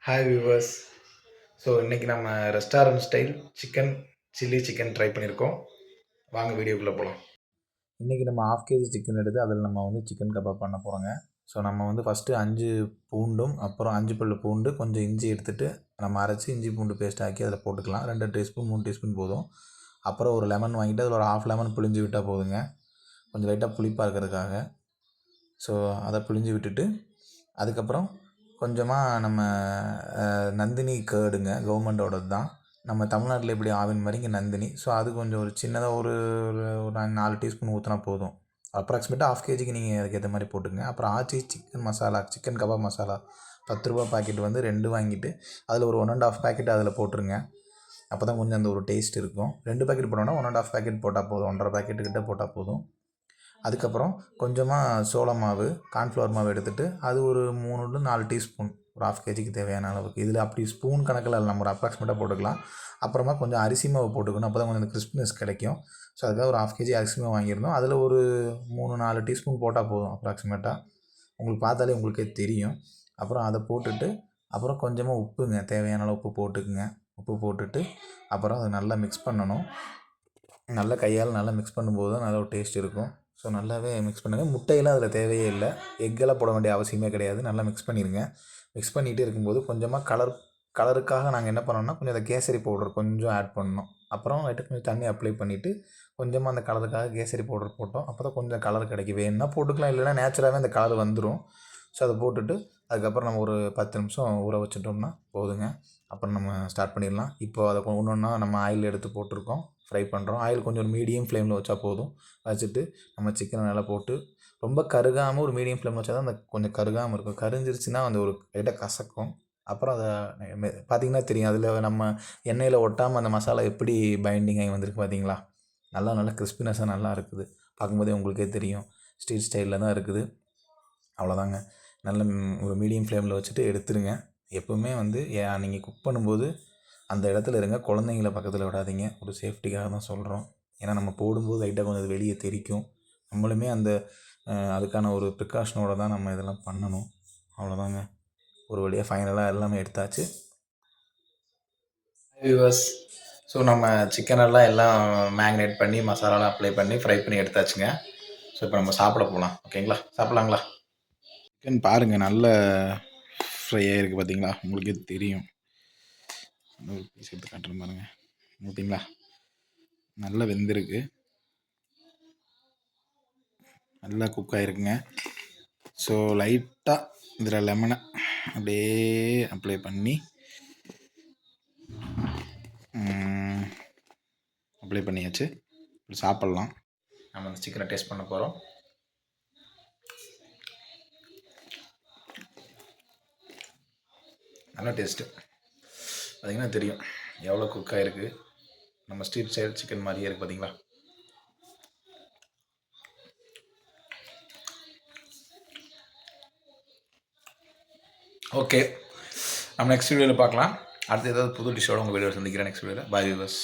Hi viewers. So இன்றைக்கி நம்ம restaurant style chilli chicken try பண்ணியிருக்கோம். வாங்க வீடியோக்குள்ளே போகலாம். இன்றைக்கி நம்ம 1/2 kg சிக்கன் எடுத்து அதில் நம்ம வந்து சிக்கன் கபாப் பண்ண போகிறோங்க. ஸோ நம்ம வந்து ஃபஸ்ட்டு 5 பூண்டும் அப்புறம் 5 பல்லு பூண்டு கொஞ்சம் இஞ்சி எடுத்துகிட்டு நம்ம அரைச்சி இஞ்சி பூண்டு பேஸ்ட் ஆக்கி அதில் போட்டுக்கலாம். 2 டீஸ்பூன் 3 டீஸ்பூன் போதும். அப்புறம் ஒரு லெமன் வாங்கிட்டு அதில் ஒரு 1/2 லெமன் பிழிஞ்சு விட்டால் போதுங்க, கொஞ்சம் லைட்டாக புளிப்பாக இருக்கிறதுக்காக. ஸோ அதை பிழிஞ்சு விட்டுட்டு அதுக்கப்புறம் கொஞ்சமாக நம்ம நந்தினி கேர்டுங்க, கவர்மெண்ட்டோடது தான். நம்ம தமிழ்நாட்டில் எப்படி ஆவின் மாதிரி இங்கே நந்தினி. ஸோ அது கொஞ்சம் ஒரு சின்னதாக ஒரு ஒரு 4 டீஸ்பூன் ஊற்றினா போதும். அப்ராக்சிமேட்டாக 1/2 kgக்கு நீங்கள் அதுக்கேற்ற மாதிரி போட்டுங்க. அப்புறம் ஆச்சி சிக்கன் மசாலா, சிக்கன் கபாப் மசாலா 10 ரூபா பாக்கெட் வந்து 2 வாங்கிட்டு அதில் ஒரு 1 1/2 பாக்கெட் அதில் போட்டுருங்க. அப்போ தான் கொஞ்சம் அந்த ஒரு டேஸ்ட் இருக்கும். 2 பாக்கெட் போட்டோம்னா 1 1/2 பாக்கெட் போட்டால் போதும், 1.5 பாக்கெட்டுக்கிட்ட போட்டால் போதும். அதுக்கப்புறம் கொஞ்சமாக சோள மாவு, கார்ன்ஃப்ளவர் மாவு எடுத்துகிட்டு அது ஒரு 3 4 டீஸ்பூன், ஒரு 1/2 kgக்கு தேவையான அளவுக்கு. இதில் அப்படி ஸ்பூன் கணக்கில் நம்ம ஒரு அப்ராக்சிமேட்டாக போட்டுக்கலாம். அப்புறமா கொஞ்சம் அரிசி மாவு போட்டுக்கணும், அப்போ தான் கொஞ்சம் கிறிஸ்பினஸ் கிடைக்கும். ஸோ அதுக்காக ஒரு 1/2 kg அரிசி மாவு வாங்கியிருந்தோம். அதில் ஒரு 3 4 டீஸ்பூன் போட்டால் போதும் அப்ராக்சிமேட்டாக. உங்களுக்கு பார்த்தாலே உங்களுக்கே தெரியும். அப்புறம் அதை போட்டுட்டு அப்புறம் கொஞ்சமாக உப்புங்க, தேவையான அளவு உப்பு போட்டுக்குங்க. உப்பு போட்டுட்டு அப்புறம் அதை நல்லா மிக்ஸ் பண்ணணும். நல்லா கையால் நல்லா மிக்ஸ் பண்ணும்போது தான் நல்ல ஒரு டேஸ்ட் இருக்கும். ஸோ நல்லாவே மிக்ஸ் பண்ணுங்கள். முட்டையெல்லாம் அதில் தேவையே இல்லை, எக்கெல்லாம் போட வேண்டிய அவசியமே கிடையாது. நல்லா மிக்ஸ் பண்ணிடுங்க. மிக்ஸ் பண்ணிகிட்டே இருக்கும்போது கொஞ்சமாக கலருக்காக நாங்கள் என்ன பண்ணோம்னா கொஞ்சம் அந்த கேசரி பவுடர் கொஞ்சம் ஆட் பண்ணோம். அப்புறம் லைட்டாக கொஞ்சம் தண்ணி அப்ளை பண்ணிவிட்டு கொஞ்சமாக அந்த கலருக்காக கேசரி பவுடர் போட்டோம். அப்போ தான் கொஞ்சம் கலர் கிடைக்கும். வேணுன்னா போட்டுக்கலாம், இல்லைனா நேச்சுரலாகவே அந்த கலர் வந்துடும். ஸோ அதை போட்டுட்டு அதுக்கப்புறம் நம்ம ஒரு 10 நிமிஷம் ஊற வச்சுட்டோம்னா போதுங்க. அப்புறம் நம்ம ஸ்டார்ட் பண்ணிடலாம். இப்போ அதை ஒன்று ஒன்றா நம்ம ஆயில் எடுத்து போட்டிருக்கோம், ஃப்ரை பண்ணுறோம். ஆயில் கொஞ்சம் ஒரு மீடியம் ஃப்ளேமில் வச்சா போதும். வச்சுட்டு நம்ம சிக்கனை நல்லா போட்டு ரொம்ப கருகாமல் ஒரு மீடியம் ஃப்ளேமில் வச்சா தான் அந்த கொஞ்சம் கருகாமல் இருக்கும். கருஞ்சிருச்சுன்னா அந்த ஒரு லைட்டாக கசக்கும். அப்புறம் அதை பார்த்திங்கன்னா தெரியும், அதில் நம்ம எண்ணெயில் ஒட்டாமல் அந்த மசாலா எப்படி பைண்டிங் ஆகி வந்திருக்கு பார்த்தீங்களா. நல்லா கிறிஸ்பினஸாக நல்லா இருக்குது. பார்க்கும்போதே உங்களுக்கே தெரியும், ஸ்ட்ரீட் ஸ்டைலில் தான் இருக்குது. அவ்வளோதாங்க. நல்ல ஒரு மீடியம் ஃப்ளேமில் வச்சுட்டு எடுத்துருங்க. எப்போவுமே வந்து நீங்கள் குக் பண்ணும்போது அந்த இடத்துல இருங்க, குழந்தைங்கள பக்கத்தில் விடாதீங்க. ஒரு சேஃப்டிக்காக தான் சொல்கிறோம். ஏன்னா நம்ம போடும்போது லைட்டாக கொஞ்சம் அது வெளியே தெரிக்கும். நம்மளுமே அந்த அதுக்கான ஒரு ப்ரிகாஷனோடு தான் நம்ம இதெல்லாம் பண்ணணும். அவ்வளோதாங்க. ஒரு வழியாக ஃபைனலாக எல்லாமே எடுத்தாச்சு. வியூவர்ஸ், ஸோ நம்ம சிக்கனெல்லாம் எல்லாம் மேக்னேட் பண்ணி மசாலாலாம் அப்ளை பண்ணி ஃப்ரை பண்ணி எடுத்தாச்சுங்க. ஸோ இப்போ நம்ம சாப்பிட போகலாம். ஓகேங்களா, சாப்பிட்லாங்களா? சிக்கன் பாருங்கள், நல்ல ஃப்ரை ஆகிருக்கு பார்த்தீங்களா, உங்களுக்கே தெரியும். ஒரு பீஸ் எடுத்து காட்டுறேன் பாருங்கள், பார்த்தீங்களா, நல்லா வெந்திருக்கு, நல்லா குக் ஆகிருக்குங்க. ஸோ லைட்டாக இதில் லெமனை அப்படியே அப்ளை பண்ணி பண்ணியாச்சு. இப்படி சாப்பிட்லாம். நம்ம அந்த சிக்கனை டேஸ்ட் பண்ண போகிறோம். நல்ல டேஸ்ட்டு. பார்த்திங்கன்னா தெரியும் எவ்வளோ குக் ஆகிருக்கு. நம்ம ஸ்ட்ரீட் ஸ்டைல் சிக்கன் மாதிரியே இருக்குது பார்த்தீங்களா. ஓகே, நம்ம நெக்ஸ்ட் வீடியோவில் பார்க்கலாம். அடுத்து ஏதாவது புது டிஷ்ஷோட உங்கள் வீடியோ சந்திக்கிறேன் நெக்ஸ்ட் வீடியோவில். பாய் வியூவர்ஸ்.